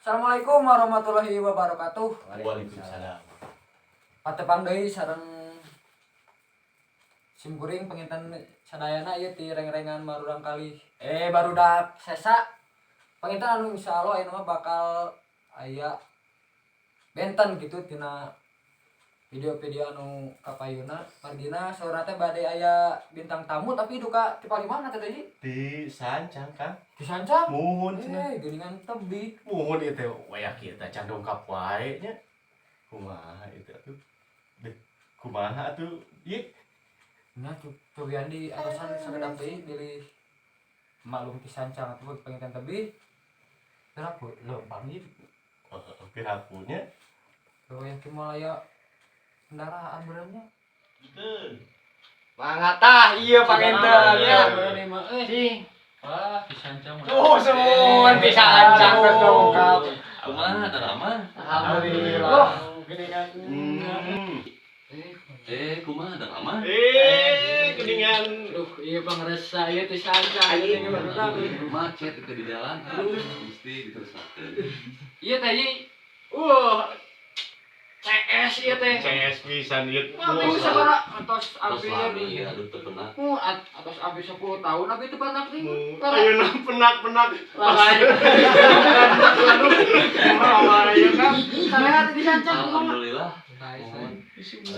Assalamualaikum warahmatullahi wabarakatuh. Waalaikumsalam. Patepang deui sareng simkuring penginten sadayana ieu ti reng-rengan marudang kali. Barudak sesa. Penginten anu insyaallah ayeuna mah bakal aya benten gitu tina video-video anu kapayuna. Margina saurna teh bade aya bintang tamu tapi duka ti palimana teh deui? Di sancang kan? Di Sancang. Muhun cenah. Geuningan tebik. Muhun ieu teh waya kieu teh can dongkap wae nya. Kumaha itu atuh? Deh, kumaha atuh? Ieu Nya cobian di atasan sagedap deui pilih maklum ti Sancang atuh penginten tebih. Teraku leumpang ieu. pirakunya. Yang Himalaya kendaraan benernya. Betul. Mangatah iya panginten ya. Di Sancang. Sumun bisa ancang geus dongkap. Kumaha ada lama? Alhamdulillah. Gini kan. Kumaha ada lama? Geningan. Duh, iya pangresa ieu teh Sancang ieu barudak. Macet itu di jalan. Mesti diteruskeun. Ieu teh CS ieu teh. CS pisan ieu. Tapi sabaraha atos Terus abi lami di. aduh teu pernah. Atos abi 10 tahun abi teu panak deui. Ayeuna penak-penak. Ayo kan. Sarehat di Sancang kumaha? Alhamdulillah.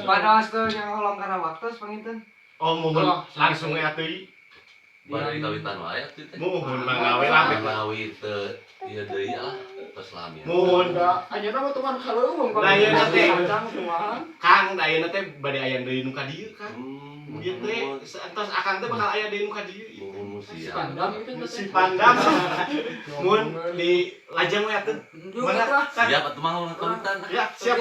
Panas teh yang holong kana waktu panginten. Oh, muhun langsung atuh. Bari kawitan wae atuh teh. Muhun mah gawe lambe. Ngawi teu ieu deui lah tos lami. Muhun. Ayeuna mah tuman kaleuweung Da ayeuna teh Sancang kumaha? Kang, da ayeuna teh bade aya deui nu ka dieu kan. Ieu teh entos akang teh bakal aya deui nu ka dieu. Si Pandam gitu Si Pandam. Mun di lajang we atuh. Mana? Siap atuh mah ulah kawitan. Ya, siap.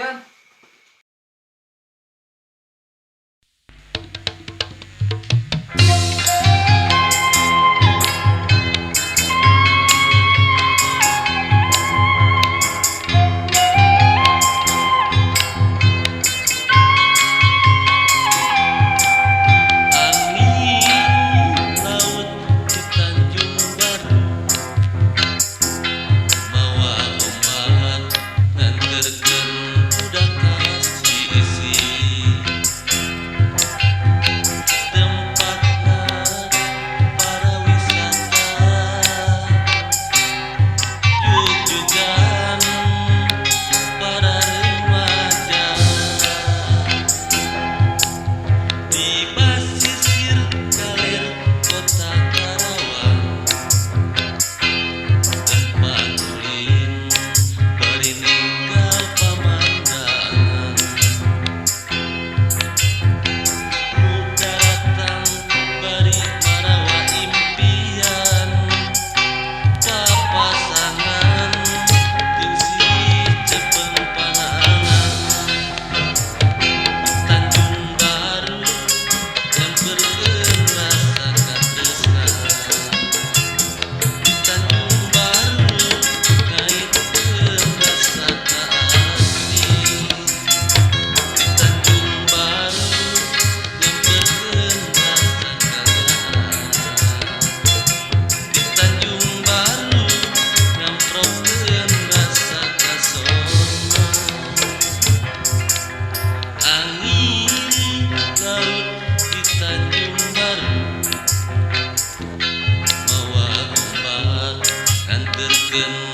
Mawa ombak kan terkeun